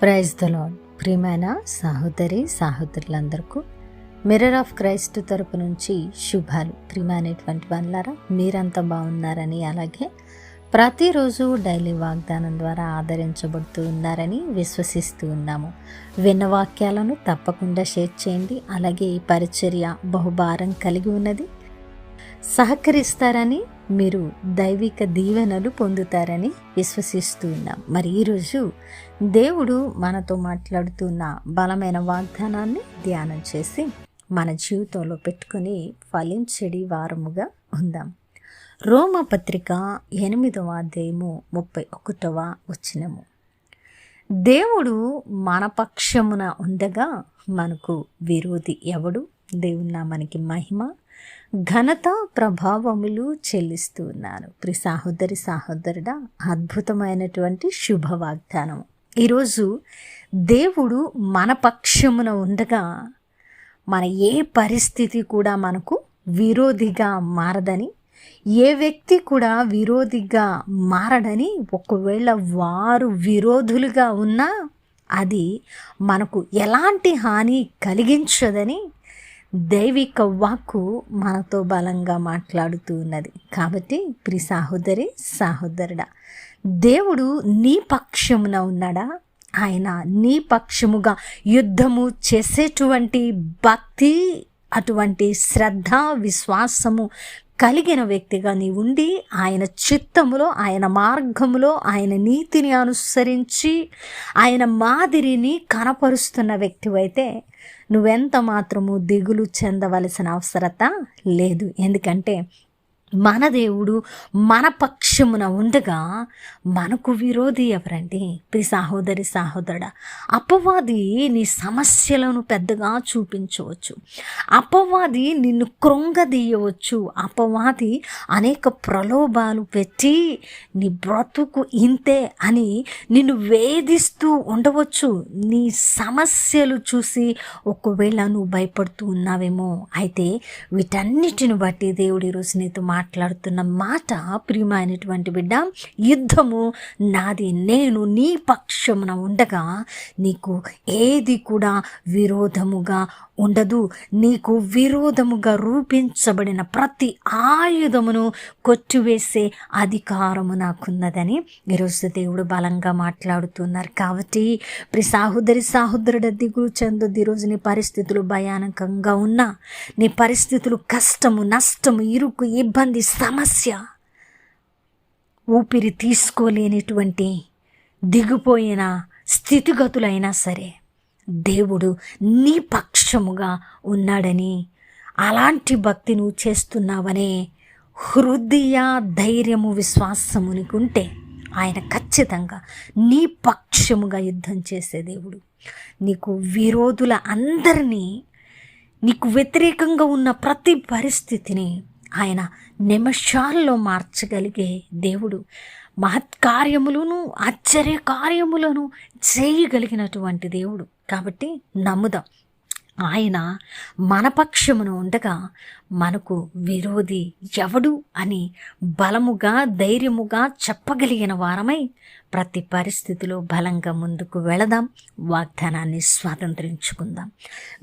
Praise the lord. ప్రియమైన సహోదరులందరికీ mirror of Christ తరపు నుంచి శుభాలు. ప్రియమైనటువంటి వాళ్ళారా, మీరంతా బాగున్నారని, అలాగే ప్రతిరోజు డైలీ వాగ్దానం ద్వారా ఆదరించబడుతూ ఉన్నారని విశ్వసిస్తూ ఉన్నాము. విన్న వాక్యాలను తప్పకుండా షేర్ చేయండి. అలాగే ఈ పరిచర్య బహుభారం కలిగి ఉన్నది, సహకరిస్తారని, మీరు దైవిక దీవెనలు పొందుతారని విశ్వసిస్తూ ఉన్నాం. మరి ఈరోజు దేవుడు మనతో మాట్లాడుతున్న బలమైన వాగ్దానాన్ని ధ్యానం చేసి మన జీవితంలో పెట్టుకొని ఫలించడి వారముగా ఉందాం. రోమపత్రిక 8వ అధ్యాయము 31వ వచనము. దేవుడు మన పక్షమున ఉండగా మనకు విరోధి ఎవడు? దేవుని నామానికి మహిమ ఘనత ప్రభావములు చెల్లిస్తూ ఉన్నాను. ప్రియ సహోదరుడా, అద్భుతమైనటువంటి శుభ వాగ్దానం. ఈరోజు దేవుడు మన పక్షమున ఉండగా మన ఏ పరిస్థితి కూడా మనకు విరోధిగా మారదని, ఏ వ్యక్తి కూడా విరోధిగా మారడని. ఒకవేళ వారు విరోధులుగా ఉన్నా అది మనకు ఎలాంటి హాని కలిగించదని దైవిక వాక్కు మనతో బలంగా మాట్లాడుతూ ఉన్నది. కాబట్టి ప్రియ సహోదరుడా, దేవుడు నీ పక్షమున ఉన్నాడా? ఆయన నీ పక్షముగా యుద్ధము చేసేటువంటి భక్తి, అటువంటి శ్రద్ధ, విశ్వాసము కలిగిన వ్యక్తిగా నీ ఉండి ఆయన చిత్తములో, ఆయన మార్గములో, ఆయన నీతిని అనుసరించి ఆయన మాదిరిని కనపరుస్తున్న వ్యక్తివైతే నువ్వెంత మాత్రము దిగులు చెందవలసిన అవసరత లేదు. ఎందుకంటే మన దేవుడు మన పక్షమున ఉండగా మనకు విరోధి ఎవరండి? ప్రియ సహోదరుడా, అపవాది నీ సమస్యలను పెద్దగా చూపించవచ్చు, అపవాది నిన్ను కృంగదీయవచ్చు, అపవాది అనేక ప్రలోభాలు పెట్టి నీ బ్రతుకు ఇంతే అని నిన్ను వేధిస్తూ ఉండవచ్చు. నీ సమస్యలు చూసి ఒకవేళ నువ్వు భయపడుతూ ఉన్నావేమో. అయితే వీటన్నిటిని బట్టి దేవుడు ఈరోజు నీతో మాట్లాడుతున్న మాట, ప్రియమైనటువంటి బిడ్డ, యుద్ధము నాది, నేను నీ పక్షమున ఉండగా నీకు ఏది కూడా విరోధముగా ఉండదు. నీకు విరోధముగా రూపించబడిన ప్రతి ఆయుధమును కొట్టివేసే అధికారము నాకున్నదని ఈరోజు దేవుడు బలంగా మాట్లాడుతున్నారు. కాబట్టి ప్రియ సహోదరుడు, దిగులు చెందొద్దు. ఈరోజు నీ పరిస్థితులు భయానకంగా ఉన్నా, నీ పరిస్థితులు కష్టము, నష్టము, ఇరుకు, ఇబ్బంది, సమస్య, ఊపిరి తీసుకోలేనిటువంటి దిగిపోయిన స్థితిగతులైనా సరే దేవుడు నీ పక్షముగా ఉన్నాడని, అలాంటి భక్తి నువ్వు చేస్తున్నావనే హృదయ ధైర్యము, విశ్వాసము నీకుంటే ఆయన ఖచ్చితంగా నీ పక్షముగా యుద్ధం చేసే దేవుడు. నీకు విరోధుల అందరినీ, నీకు వ్యతిరేకంగా ఉన్న ప్రతి పరిస్థితిని ఆయన నిమిషాల్లో మార్చగలిగే దేవుడు. మహత్కార్యములను, ఆశ్చర్య కార్యములను చేయగలిగినటువంటి దేవుడు. కాబట్టి నమ్ముదాం, ఆయన మన పక్షమును ఉండగా మనకు విరోధి ఎవడు అని బలముగా, ధైర్యముగా చెప్పగలిగిన వారమై ప్రతి పరిస్థితిలో బలంగా ముందుకు వెళదాం, వాగ్దానాన్ని స్వాతంత్రించుకుందాం.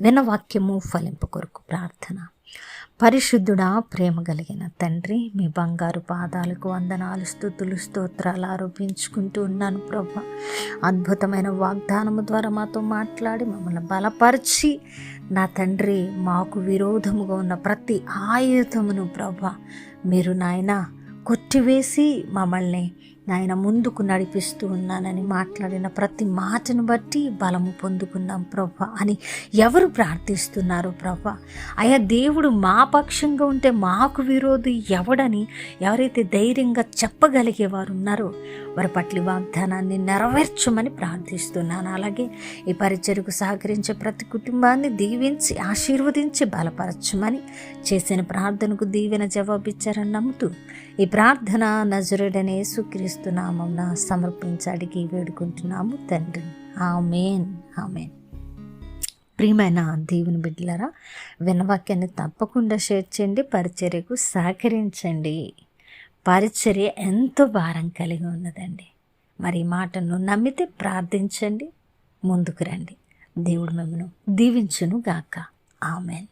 విన్న వాక్యము ఫలింపు కొరకు ప్రార్థన. పరిశుద్ధుడా, ప్రేమ కలిగిన తండ్రి, మీ బంగారు పాదాలకు వందనాలు, స్తుతులు, స్తోత్రాలు ఆరోపించుకుంటూ ఉన్నాను ప్రభా. అద్భుతమైన వాగ్దానము ద్వారా మాతో మాట్లాడి మమ్మల్ని బలపరిచి, నా తండ్రి, మాకు విరోధముగా ఉన్న ప్రతి ఆయుధమును ప్రభా మీరు నాయన కొట్టివేసి మమ్మల్ని నాయన ముందుకు నడిపిస్తూ ఉన్నానని మాట్లాడిన ప్రతి మాటను బట్టి బలము పొందుకున్నాం ప్రభా అని ఎవరు ప్రార్థిస్తున్నారు ప్రభా? అయ్యా దేవుడు మా పక్షంగా ఉంటే మాకు విరోధి ఎవడని ఎవరైతే ధైర్యంగా చెప్పగలిగేవారు ఉన్నారో వారి పట్ల వాగ్దానాన్ని నెరవేర్చమని ప్రార్థిస్తున్నాను. అలాగే ఈ పరిచర్యకు సహకరించే ప్రతి కుటుంబాన్ని దీవించి ఆశీర్వదించి బలపరచమని, చేసిన ప్రార్థనకు దీవెన జవాబిచ్చారని నమ్ముతూ ఈ ప్రార్థన నజరుడనే యేసుక్రీస్తు నామమున సమర్పించి అడిగి వేడుకుంటున్నాము తండ్రి. ఆమేన్, ఆమేన్. ప్రియమైన దేవుని బిడ్డలారా, విన్నవాక్యాన్ని తప్పకుండా షేర్ చేయండి, పరిచర్యకు సహకరించండి. పరిచర్య ఎంతో భారం కలిగి ఉన్నదండి. మరి ఈ మాటను నమ్మితే ప్రార్థించండి, ముందుకు రండి. దేవుడు మిమ్మను దీవించును గాక. ఆమెన్.